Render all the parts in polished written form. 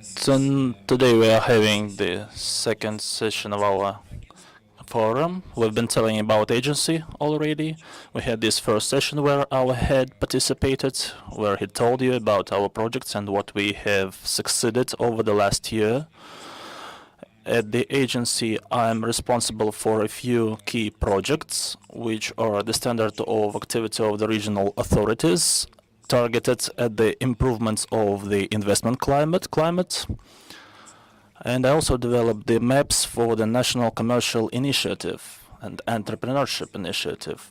So today we are having the second session of our forum. We've been telling about agency already. We had this first session where our head participated, where he told you about our projects and what we have succeeded over the last year. At the agency, I'm responsible for a few key projects, which are the standard of activity of the regional authorities, targeted at the improvements of the investment climate. And I also developed the maps for the National Commercial Initiative and Entrepreneurship Initiative.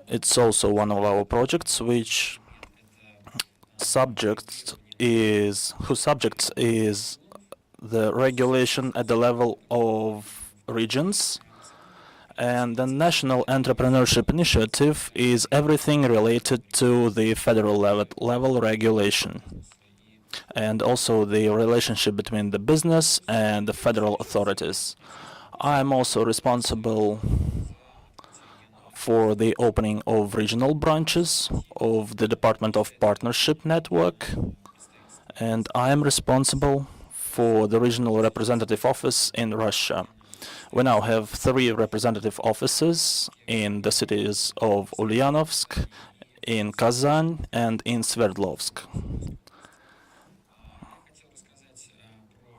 It's also one of our projects whose subject is the regulation at the level of regions. And the National Entrepreneurship Initiative is everything related to the federal level regulation, and also the relationship between the business and the federal authorities. I'm also responsible for the opening of regional branches of the Department of Partnership Network, and I am responsible for the regional representative office in Russia. We now have 3 representative offices in the cities of Ulyanovsk, in Kazan, and in Sverdlovsk.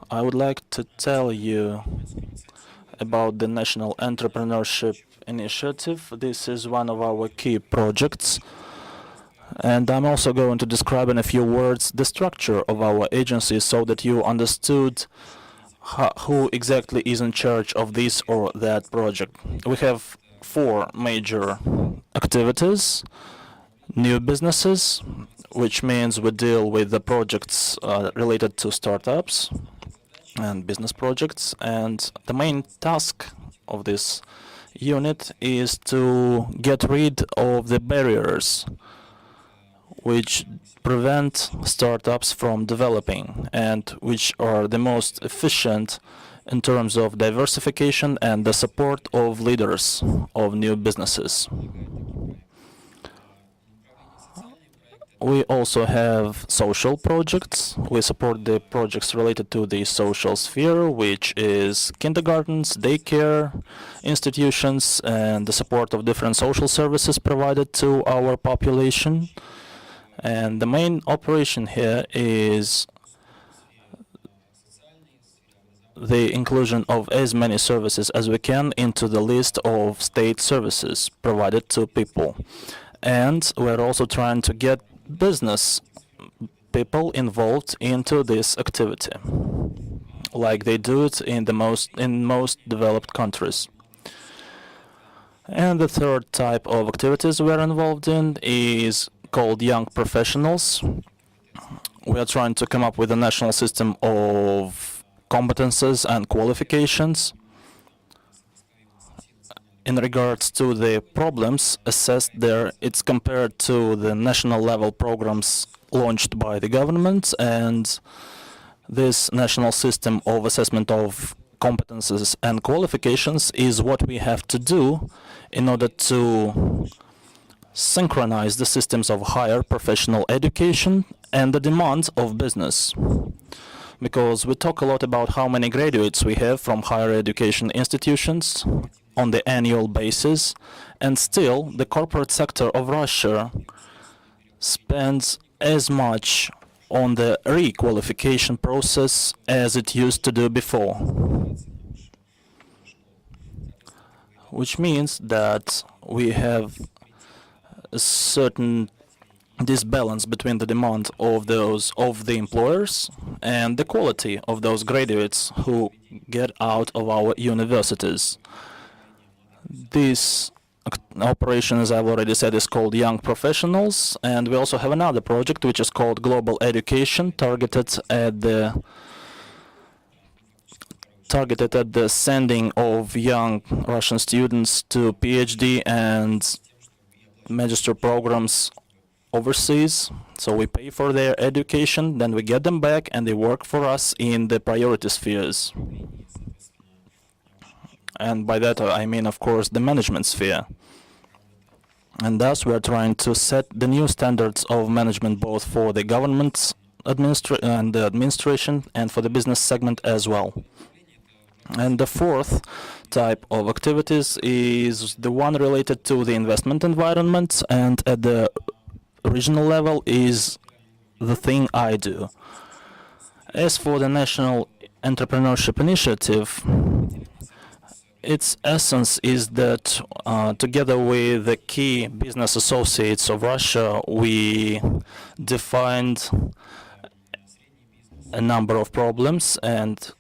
I would like to tell you about the National Entrepreneurship Initiative. This is one of our key projects. And I'm also going to describe in a few words the structure of our agency so that you understood who exactly is in charge of this or that project. We have 4 major activities. New businesses, which means we deal with the projects related to startups and business projects. And the main task of this unit is to get rid of the barriers which prevent startups from developing and which are the most efficient in terms of diversification and the support of leaders of new businesses. We also have social projects. We support the projects related to the social sphere, which is kindergartens, daycare, institutions, and the support of different social services provided to our population. And the main operation here is the inclusion of as many services as we can into the list of state services provided to people. And we're also trying to get business people involved into this activity, like they do it in most developed countries. And the third type of activities we're involved in is called young professionals. We are trying to come up with a national system of competences and qualifications. In regards to the problems assessed there, it's compared to the national level programs launched by the government, and this national system of assessment of competences and qualifications is what we have to do in order to synchronize the systems of higher professional education and the demand of business. Because we talk a lot about how many graduates we have from higher education institutions on the annual basis, and still the corporate sector of Russia spends as much on the re-qualification process as it used to do before. Which means that we have a certain disbalance between the demand of the employers and the quality of those graduates who get out of our universities. This operation, as I've already said, is called Young Professionals, and we also have another project which is called Global Education, targeted at the sending of young Russian students to PhD and magister programs overseas. So we pay for their education, then we get them back and they work for us in the priority spheres. And by that I mean, of course, the management sphere. And thus we are trying to set the new standards of management both for the governments the administration and for the business segment as well. And the fourth type of activities is the one related to the investment environment, and at the regional level is the thing I do. As for the National Entrepreneurship Initiative, its essence is that together with the key business associates of Russia, we defined a number of problems and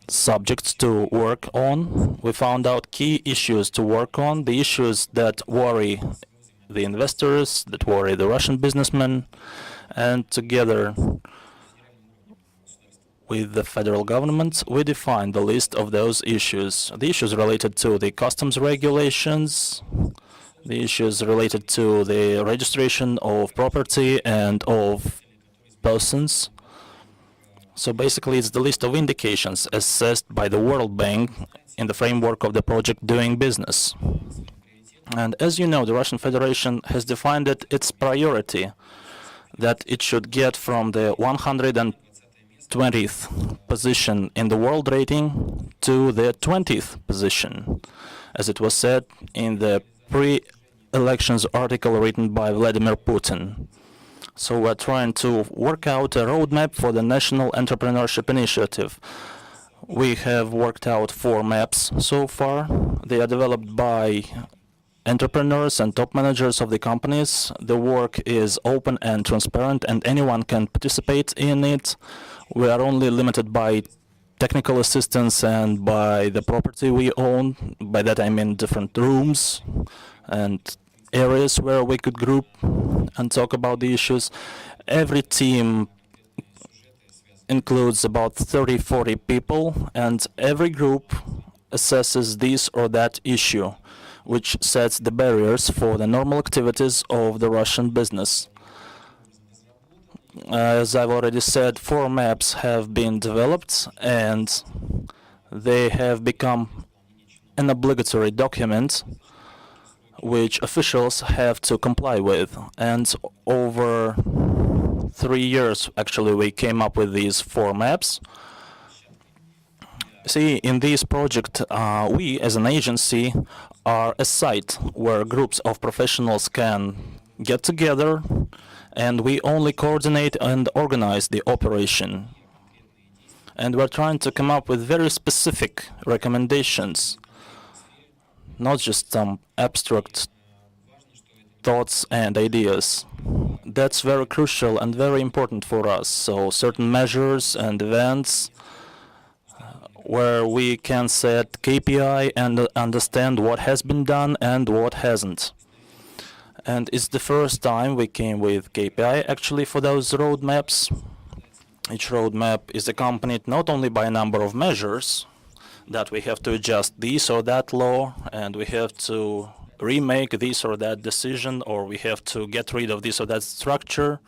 subjects to work on. We found out key issues to work on, the issues that worry the investors, that worry the Russian businessmen, and together with the federal government, we defined the list of those issues. The issues related to the customs regulations, the issues related to the registration of property and of persons. So basically, it's the list of indications assessed by the World Bank in the framework of the project Doing Business. And as you know, the Russian Federation has defined it its priority that it should get from the 120th position in the world rating to the 20th position, as it was said in the pre-elections article written by Vladimir Putin. So we're trying to work out a roadmap for the National Entrepreneurship Initiative. We have worked out 4 maps so far. They are developed by entrepreneurs and top managers of the companies. The work is open and transparent, and anyone can participate in it. We are only limited by technical assistance and by the property we own. By that I mean different rooms and areas where we could group and talk about the issues. Every team includes about 30-40 people, and every group assesses this or that issue, which sets the barriers for the normal activities of the Russian business. As I've already said, 4 maps have been developed, and they have become an obligatory document which officials have to comply with. And over 3 years, actually, we came up with these 4 maps. See, in this project, we as an agency are a site where groups of professionals can get together, and we only coordinate and organize the operation. And we're trying to come up with very specific recommendations, not just some abstract thoughts and ideas. That's very crucial and very important for us. So certain measures and events where we can set KPI and understand what has been done and what hasn't. And it's the first time we came with KPI actually for those roadmaps. Each roadmap is accompanied not only by a number of measures, that we have to adjust this or that law, and we have to remake this or that decision, or we have to get rid of this or that structure.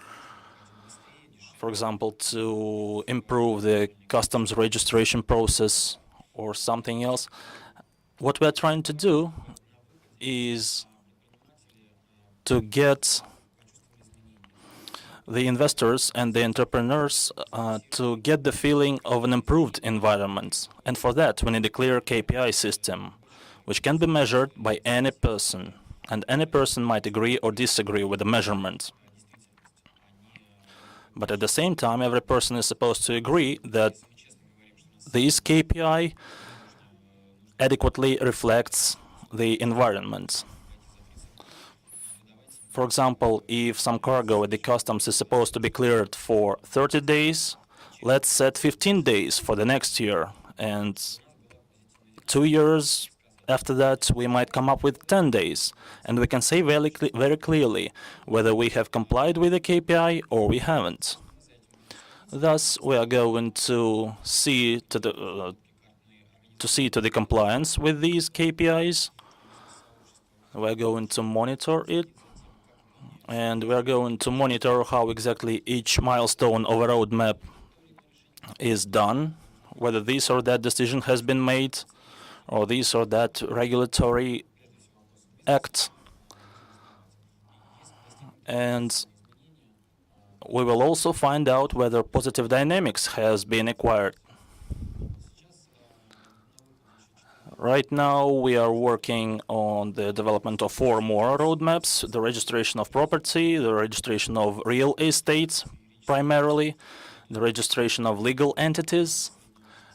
For example, to improve the customs registration process or something else. What we're trying to do is to get the investors and the entrepreneurs to get the feeling of an improved environment. And for that, we need a clear KPI system, which can be measured by any person. And any person might agree or disagree with the measurement. But at the same time, every person is supposed to agree that this KPI adequately reflects the environment. For example, if some cargo at the customs is supposed to be cleared for 30 days, let's set 15 days for the next year. And 2 years after that, we might come up with 10 days. And we can say very clearly whether we have complied with the KPI or we haven't. Thus, we are going to see to the compliance with these KPIs. We're going to monitor it. And we are going to monitor how exactly each milestone of a roadmap is done, whether this or that decision has been made, or this or that regulatory act. And we will also find out whether positive dynamics has been acquired. Right now, we are working on the development of 4 more roadmaps: the registration of property, the registration of real estate, primarily, the registration of legal entities,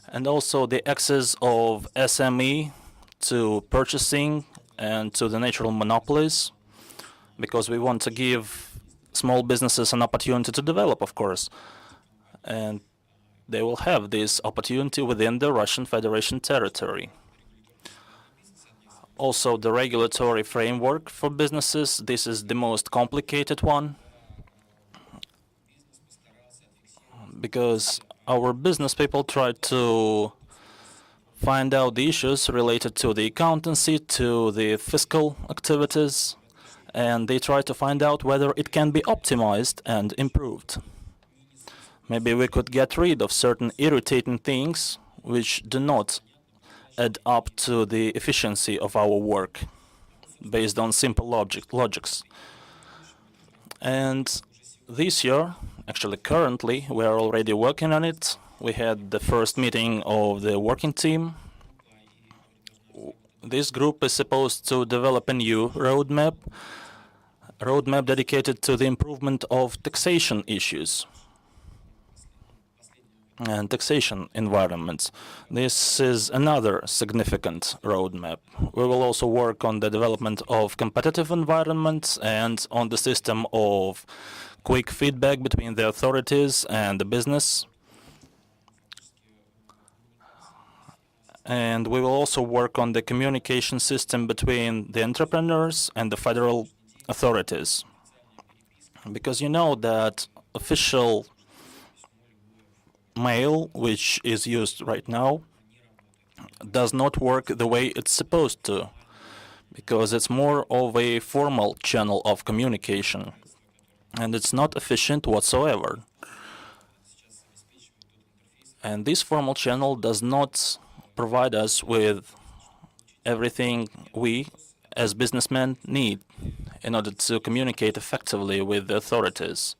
and also the access of SME to purchasing and to the natural monopolies, because we want to give small businesses an opportunity to develop, of course. And they will have this opportunity within the Russian Federation territory. Also, the regulatory framework for businesses, this is the most complicated one, because our business people try to find out the issues related to the accountancy, to the fiscal activities, and they try to find out whether it can be optimized and improved. Maybe we could get rid of certain irritating things which do not add up to the efficiency of our work based on simple logics. And this year, actually currently, we are already working on it. We had the first meeting of the working team. This group is supposed to develop a new roadmap dedicated to the improvement of taxation issues and taxation environments. This is another significant roadmap. We will also work on the development of competitive environments and on the system of quick feedback between the authorities and the business. And we will also work on the communication system between the entrepreneurs and the federal authorities. Because you know that official mail, which is used right now, does not work the way it's supposed to, because it's more of a formal channel of communication, and it's not efficient whatsoever. And this formal channel does not provide us with everything we, as businessmen, need in order to communicate effectively with the authorities.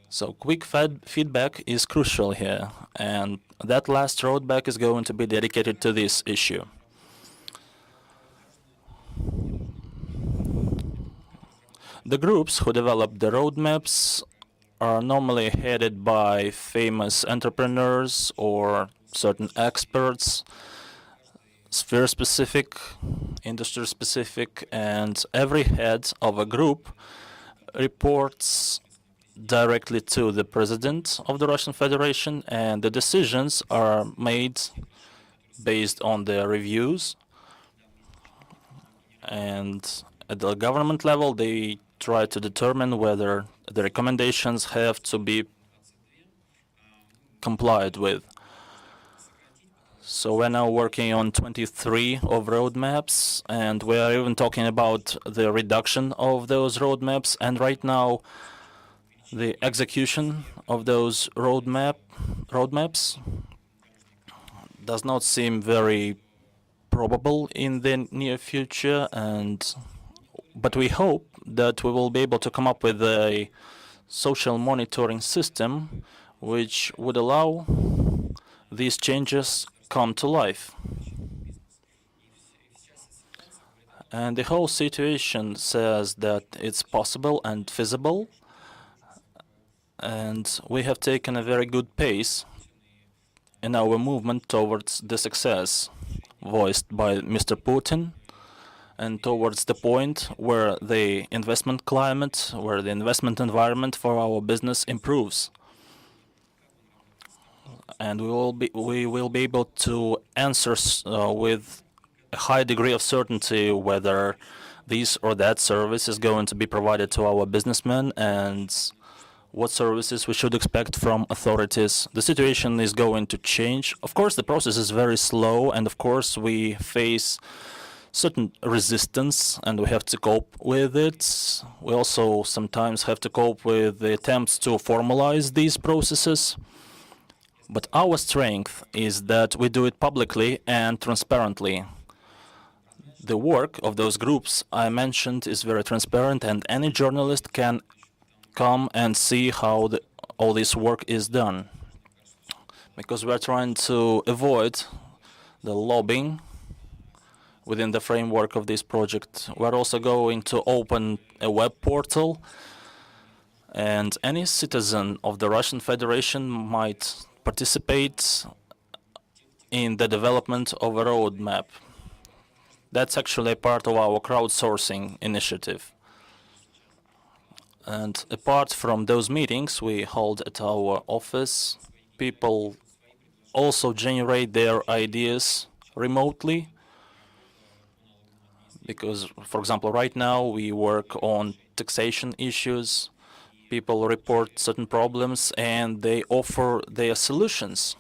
So quick feedback is crucial here, and that last roadmap is going to be dedicated to this issue. The groups who develop the roadmaps are normally headed by famous entrepreneurs or certain experts, sphere-specific, industry-specific, and every head of a group reports directly to the president of the Russian Federation, and the decisions are made based on their reviews. And at the government level, they try to determine whether the recommendations have to be complied with. So we're now working on 23 of roadmaps, and we are even talking about the reduction of those roadmaps. And right now, the execution of those roadmaps does not seem very probable in the near future, but we hope that we will be able to come up with a social monitoring system which would allow these changes come to life. And the whole situation says that it's possible and feasible, and we have taken a very good pace in our movement towards the success voiced by Mr. Putin, and towards the point where the investment climate, where the investment environment for our business improves. And we will be able to answer with a high degree of certainty whether this or that service is going to be provided to our businessmen and what services we should expect from authorities. The situation is going to change. Of course, the process is very slow, and of course we face certain resistance, and we have to cope with it. We also sometimes have to cope with the attempts to formalize these processes. But our strength is that we do it publicly and transparently. The work of those groups I mentioned is very transparent, and any journalist can come and see how all this work is done. Because we're trying to avoid the lobbying within the framework of this project. We're also going to open a web portal, and any citizen of the Russian Federation might participate in the development of a roadmap. That's actually a part of our crowdsourcing initiative. And apart from those meetings we hold at our office, people also generate their ideas remotely. Because, for example, right now we work on taxation issues. People report certain problems and they offer their solutions.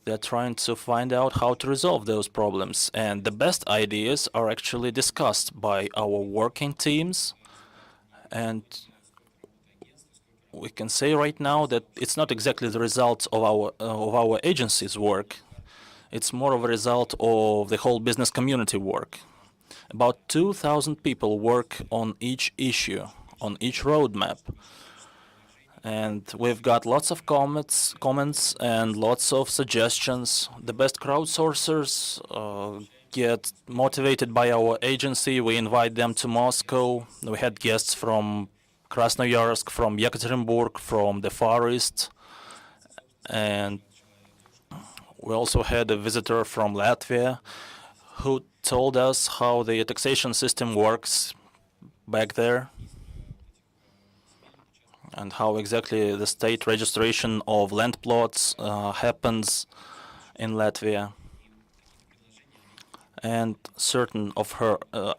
They're trying to find out how to resolve those problems. And the best ideas are actually discussed by our working teams. And we can say right now that it's not exactly the result of our agency's work. It's more of a result of the whole business community work. About 2,000 people work on each issue, on each roadmap. And we've got lots of comments and lots of suggestions. The best crowdsourcers get motivated by our agency. We invite them to Moscow. We had guests from Krasnoyarsk, from Yekaterinburg, from the Far East. And we also had a visitor from Latvia who told us how the taxation system works back there and how exactly the state registration of land plots happens in Latvia. And certain of her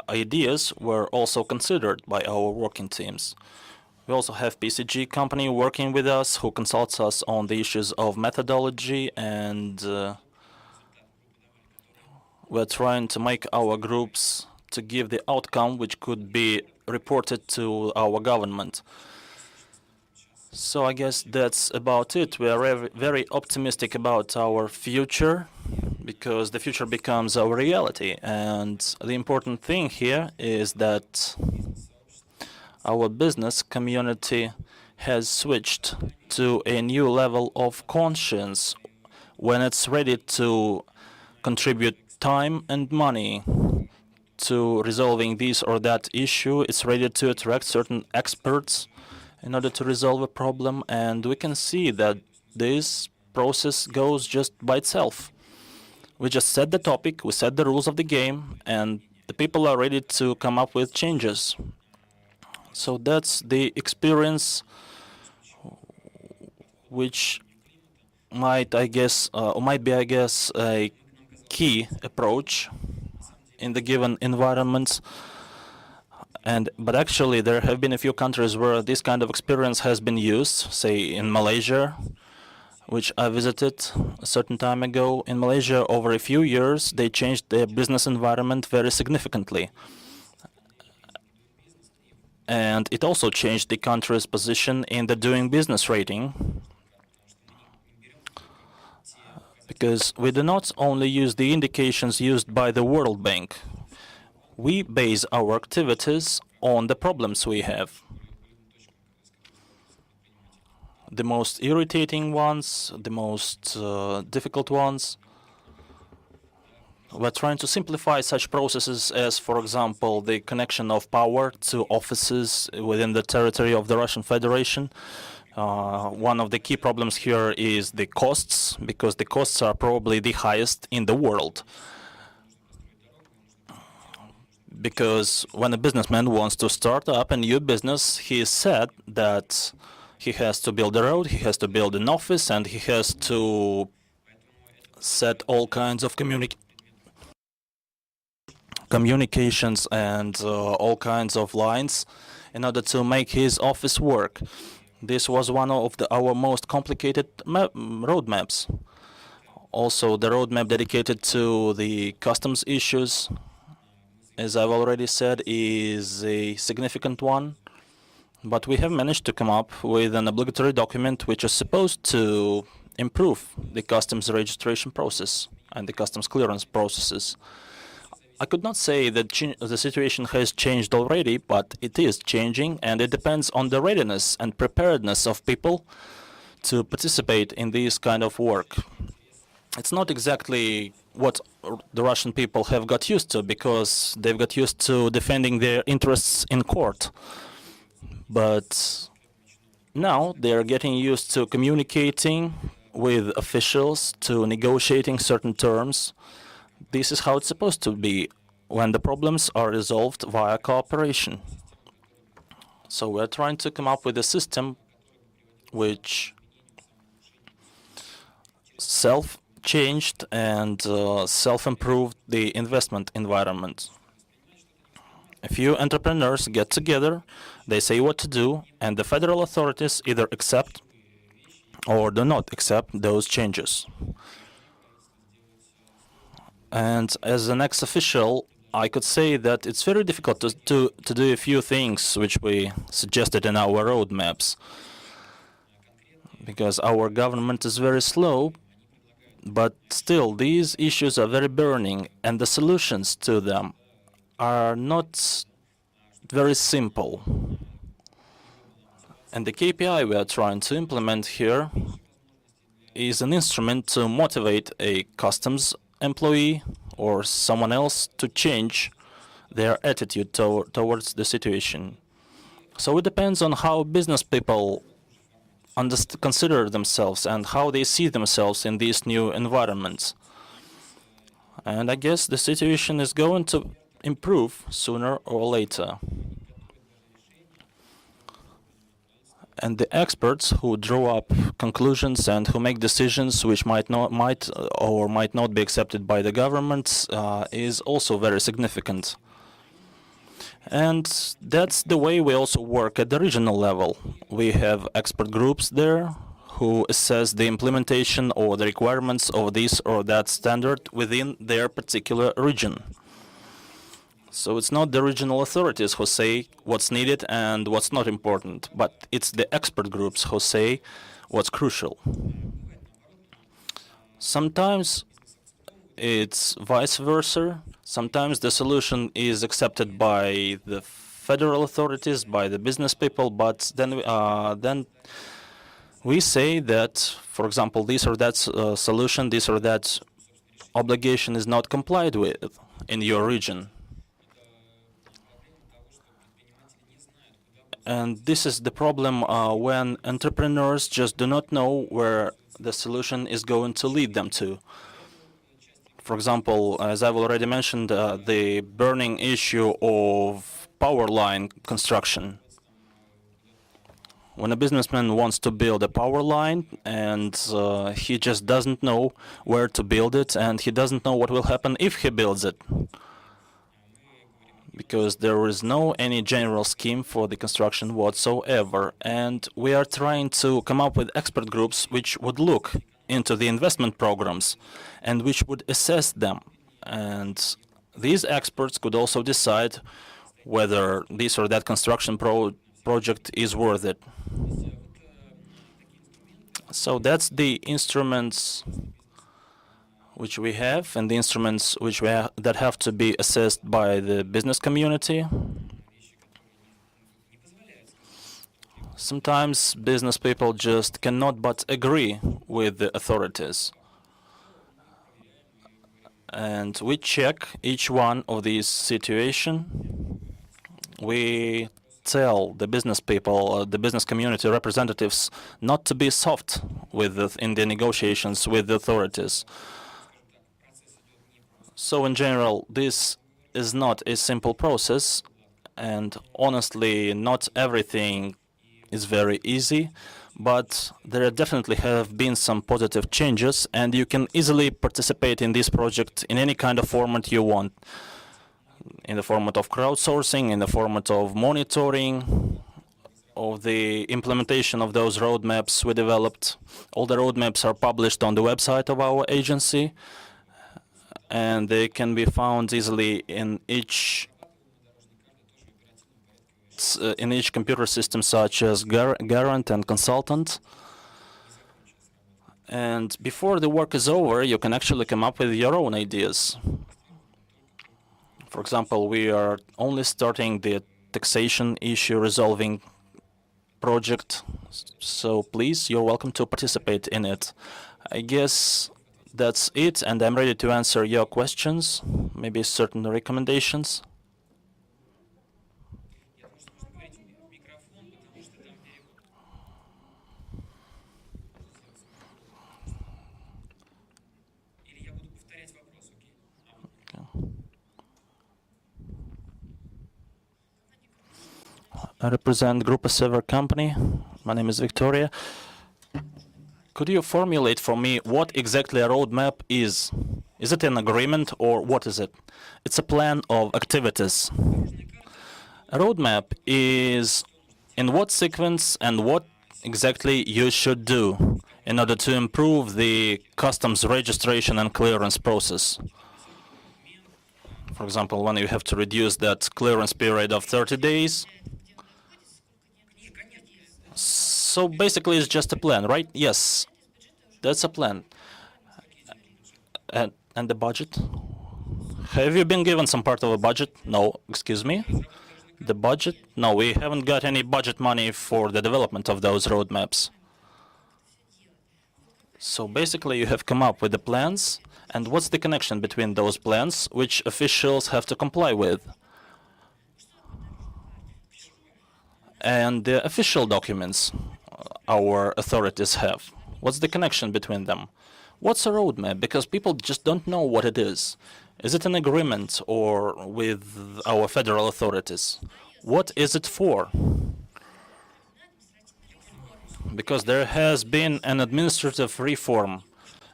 ideas were also considered by our working teams. We also have PCG company working with us who consults us on the issues of methodology, and we're trying to make our groups to give the outcome which could be reported to our government. So I guess that's about it. We are very optimistic about our future because the future becomes our reality. And the important thing here is that our business community has switched to a new level of conscience when it's ready to contribute time and money to resolving this or that issue. It's ready to attract certain experts in order to resolve a problem, and we can see that this process goes just by itself. We just set the topic, we set the rules of the game, and the people are ready to come up with changes. So that's the experience which might be, I guess, a key approach in the given environments. But actually, there have been a few countries where this kind of experience has been used, say in Malaysia, which I visited a certain time ago. In Malaysia, over a few years, they changed their business environment very significantly. And it also changed the country's position in the doing business rating. Because we do not only use the indications used by the World Bank. We base our activities on the problems we have. The most irritating ones, the most difficult ones. We're trying to simplify such processes as, for example, the connection of power to offices within the territory of the Russian Federation. One of the key problems here is the costs, because the costs are probably the highest in the world. Because when a businessman wants to start up a new business, he is said that he has to build a road, he has to build an office, and he has to set all kinds of communications and all kinds of lines in order to make his office work. This was one of our most complicated roadmaps. Also, the roadmap dedicated to the customs issues, as I've already said, is a significant one. But we have managed to come up with an obligatory document which is supposed to improve the customs registration process and the customs clearance processes. I could not say that the situation has changed already, but it is changing, and it depends on the readiness and preparedness of people to participate in this kind of work. It's not exactly what the Russian people have got used to, because they've got used to defending their interests in court. But now they are getting used to communicating with officials, to negotiating certain terms. This is how it's supposed to be when the problems are resolved via cooperation. So we're trying to come up with a system which self-changed and self-improved the investment environment. A few entrepreneurs get together, they say what to do, and the federal authorities either accept or do not accept those changes. And as an ex-official, I could say that it's very difficult to do a few things which we suggested in our roadmaps, because our government is very slow, but still these issues are very burning, and the solutions to them are not very simple. And the KPI we are trying to implement here is an instrument to motivate a customs employee or someone else to change their attitude towards the situation. So it depends on how business people consider themselves and how they see themselves in these new environments. And I guess the situation is going to improve sooner or later. And the experts who draw up conclusions and who make decisions which might or might not be accepted by the government is also very significant. And that's the way we also work at the regional level. We have expert groups there who assess the implementation or the requirements of this or that standard within their particular region. So it's not the regional authorities who say what's needed and what's not important, but it's the expert groups who say what's crucial. Sometimes it's vice versa. Sometimes the solution is accepted by the federal authorities, by the business people, but then we say that, for example, this or that solution, this or that obligation is not complied with in your region. And this is the problem when entrepreneurs just do not know where the solution is going to lead them to. For example, as I've already mentioned, the burning issue of power line construction. When a businessman wants to build a power line and he just doesn't know where to build it, and he doesn't know what will happen if he builds it, because there is no any general scheme for the construction whatsoever. And we are trying to come up with expert groups which would look into the investment programs and which would assess them. And these experts could also decide whether this or that construction project is worth it. So that's the instruments which we have, and the instruments which that have to be assessed by the business community. Sometimes business people just cannot but agree with the authorities. And we check each one of these situations. We tell the business people, the business community representatives, not to be soft in the negotiations with the authorities. So in general, this is not a simple process, and honestly, not everything is very easy, but there definitely have been some positive changes, and you can easily participate in this project in any kind of format you want, in the format of crowdsourcing, in the format of monitoring, of the implementation of those roadmaps we developed. All the roadmaps are published on the website of our agency, and they can be found easily in each computer system, such as Garant and Consultant. And before the work is over, you can actually come up with your own ideas. For example, we are only starting the taxation issue resolving project, so please, you're welcome to participate in it. I guess that's it, and I'm ready to answer your questions, maybe certain recommendations. I represent Grupa Sever company. My name is Victoria. Could you formulate for me what exactly a roadmap is? Is it an agreement or what is it? It's a plan of activities. A roadmap is in what sequence and what exactly you should do in order to improve the customs registration and clearance process. For example, when you have to reduce that clearance period of 30 days. So basically it's just a plan, right? Yes, that's a plan. And the budget? Have you been given some part of a budget? No, excuse me? The budget? No, we haven't got any budget money for the development of those roadmaps. So basically you have come up with the plans, and what's the connection between those plans which officials have to comply with? And the official documents our authorities have. What's the connection between them? What's a roadmap? Because people just don't know what it is. Is it an agreement or with our federal authorities? What is it for? Because there has been an administrative reform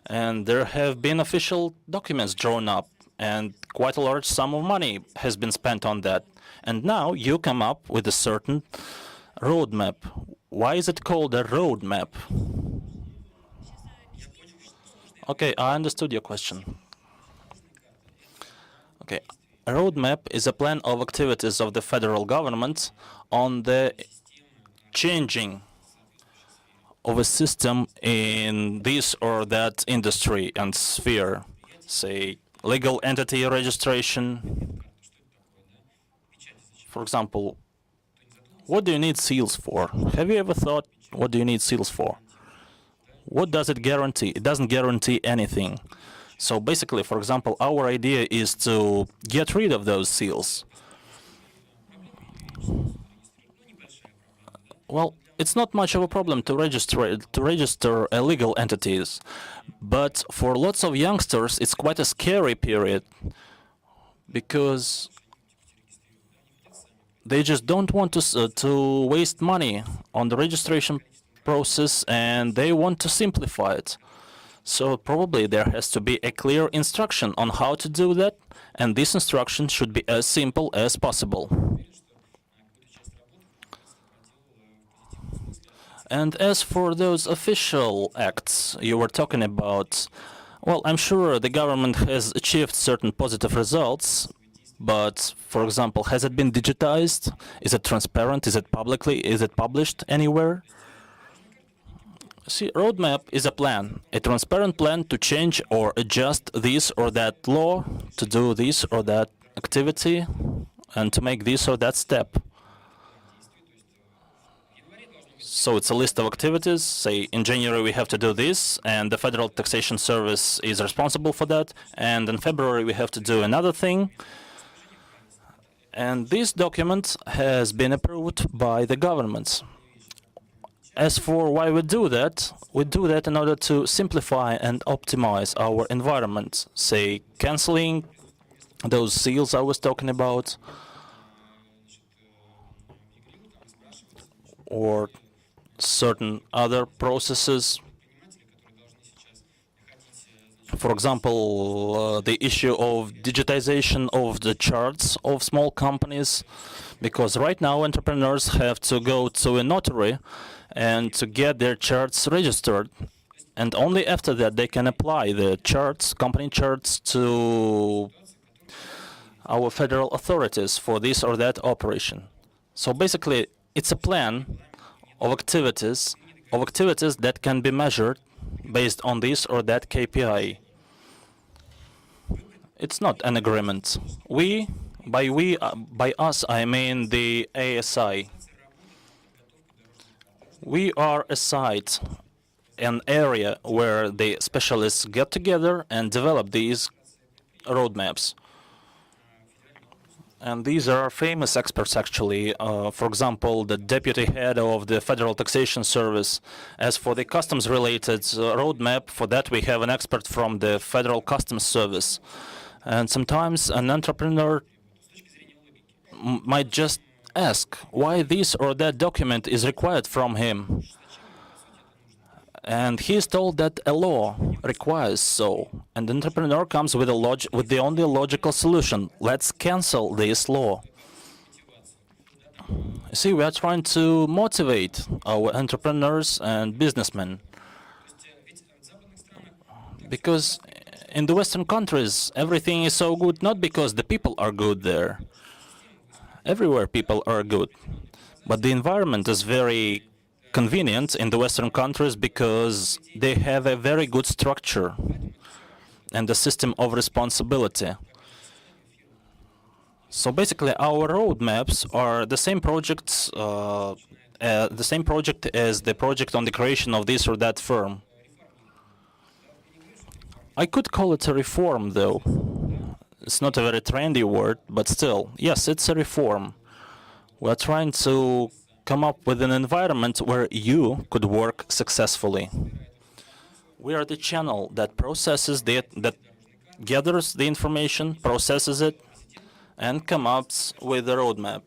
and there have been official documents drawn up and quite a large sum of money has been spent on that. And now you come up with a certain roadmap. Why is it called a roadmap? Okay, I understood your question. Okay, a roadmap is a plan of activities of the federal government on the changing of a system in this or that industry and sphere, say legal entity registration. For example, what do you need seals for? Have you ever thought, what do you need seals for? What does it guarantee? It doesn't guarantee anything. So basically, for example, our idea is to get rid of those seals. Well, it's not much of a problem to register illegal entities, but for lots of youngsters, it's quite a scary period because they just don't want to waste money on the registration process, and they want to simplify it. So probably there has to be a clear instruction on how to do that, and this instruction should be as simple as possible. And as for those official acts you were talking about, well, I'm sure the government has achieved certain positive results, but, for example, has it been digitized? Is it transparent? Is it published anywhere? See, roadmap is a plan, a transparent plan to change or adjust this or that law, to do this or that activity, and to make this or that step. So it's a list of activities. Say, in January we have to do this, and the Federal Taxation Service is responsible for that, and in February we have to do another thing. And this document has been approved by the governments. As for why we do that in order to simplify and optimize our environment, say canceling those seals I was talking about, or certain other processes. For example, the issue of digitization of the charts of small companies, because right now entrepreneurs have to go to a notary and to get their charts registered, and only after that they can apply the charts, company charts, to our federal authorities for this or that operation. So basically, it's a plan of activities that can be measured based on this or that KPI. It's not an agreement. We By us, I mean the ASI. We are a site, an area where the specialists get together and develop these roadmaps. And these are famous experts, actually. For example, the deputy head of the Federal Taxation Service. As for the customs-related roadmap, for that we have an expert from the Federal Customs Service. And sometimes an entrepreneur might just ask why this or that document is required from him. And he is told that a law requires so. And the entrepreneur comes with the only logical solution. Let's cancel this law. You see, we are trying to motivate our entrepreneurs and businessmen. Because in the Western countries, everything is so good, not because the people are good there. Everywhere people are good. But the environment is very convenient in the Western countries because they have a very good structure and a system of responsibility. So basically, our roadmaps are the same projects, the same project as the project on the creation of this or that firm. I could call it a reform, though. It's not a very trendy word, but still, yes, it's a reform. We're trying to come up with an environment where you could work successfully. We are the channel that processes that gathers the information, processes it, and comes up with a roadmap,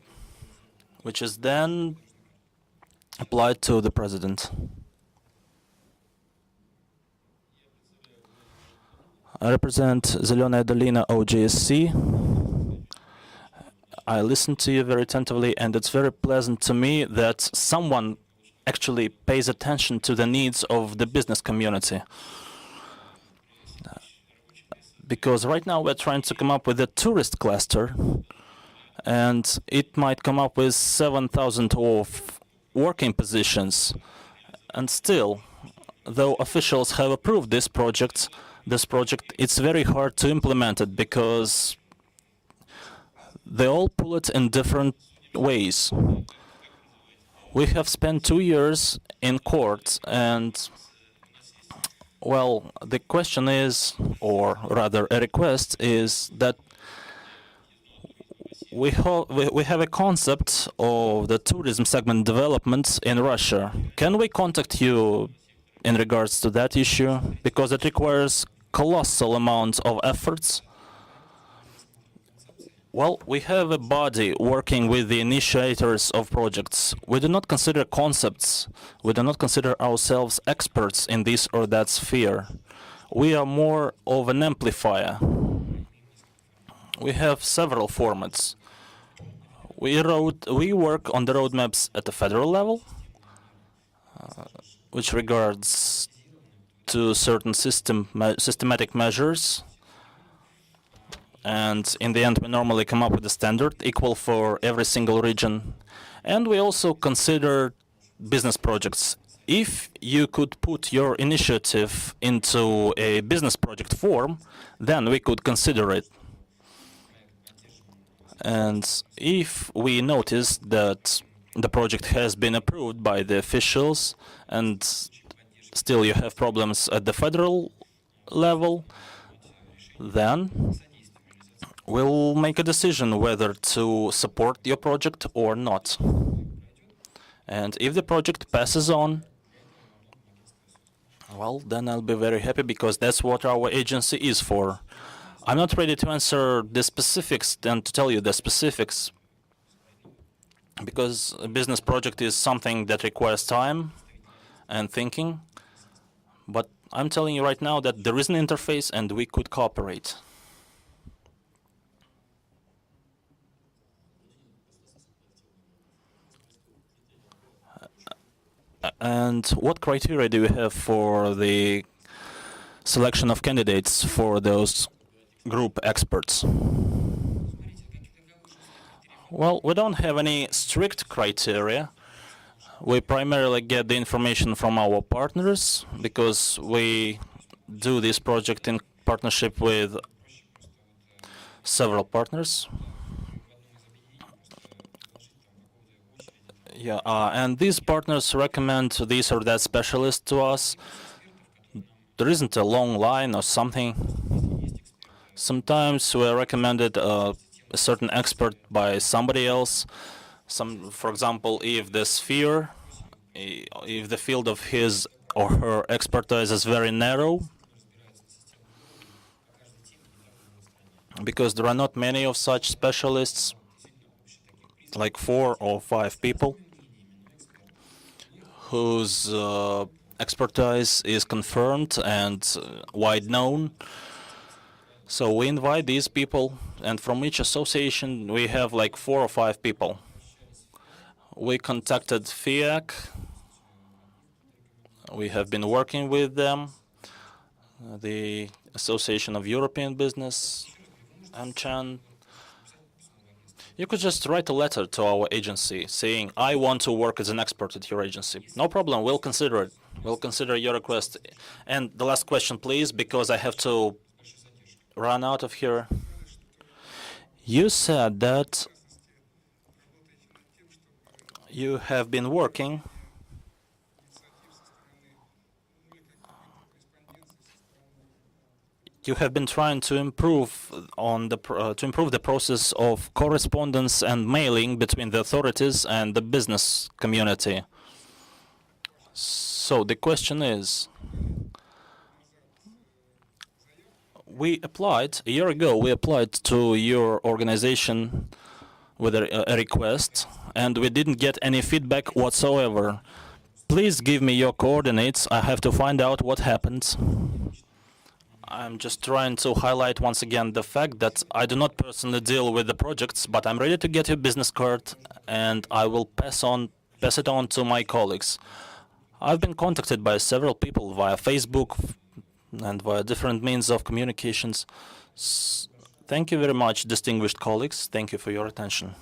which is then applied to the president. I represent Зеленая Долина OGSC. I listen to you very attentively, and it's very pleasant to me that someone actually pays attention to the needs of the business community. Because right now we're trying to come up with a tourist cluster, and it might come up with 7,000 of working positions. And still, though officials have approved this project, it's very hard to implement it because they all pull it in different ways. We have spent 2 years in court, and well, the question is, or rather a request is, that we have a concept of the tourism segment development in Russia. Can we contact you in regards to that issue? Because it requires colossal amount of efforts. Well, we have a body working with the initiators of projects. We do not consider concepts. We do not consider ourselves experts in this or that sphere. We are more of an amplifier. We have several formats. We work on the roadmaps at the federal level, which regards to certain systematic measures. And in the end, we normally come up with a standard equal for every single region. And we also consider business projects. If you could put your initiative into a business project form, then we could consider it. And if we notice that the project has been approved by the officials and still you have problems at the federal level, then we'll make a decision whether to support your project or not. And if the project passes on, well, then I'll be very happy, because that's what our agency is for. I'm not ready to answer the specifics and to tell you the specifics, because a business project is something that requires time and thinking. But I'm telling you right now that there is an interface and we could cooperate. And what criteria do you have for the selection of candidates for those group experts? Well, we don't have any strict criteria. We primarily get the information from our partners, because we do this project in partnership with several partners. Yeah, and these partners recommend this or that specialist to us. There isn't a long line or something. Sometimes we're recommended a certain expert by somebody else. For example, if the sphere, if the field of his or her expertise is very narrow, because there are not many of such specialists, like 4 or 5 people whose expertise is confirmed and wide known. So we invite these people, and from each association we have like 4 or 5 people. We contacted FIAC. We have been working with them, the Association of European Business, AmChan. You could just write a letter to our agency saying, I want to work as an expert at your agency. No problem, we'll consider it. We'll consider your request. And the last question, please, because I have to run out of here. You said that you have been working you have been trying to improve the process of correspondence and mailing between the authorities and the business community. So the question is, a year ago, we applied to your organization with a request, and we didn't get any feedback whatsoever. Please give me your coordinates. I have to find out what happened. I'm just trying to highlight once again the fact that I do not personally deal with the projects, but I'm ready to get your business card, and I will pass it on to my colleagues. I've been contacted by several people via Facebook and via different means of communications. Thank you very much, distinguished colleagues. Thank you for your attention.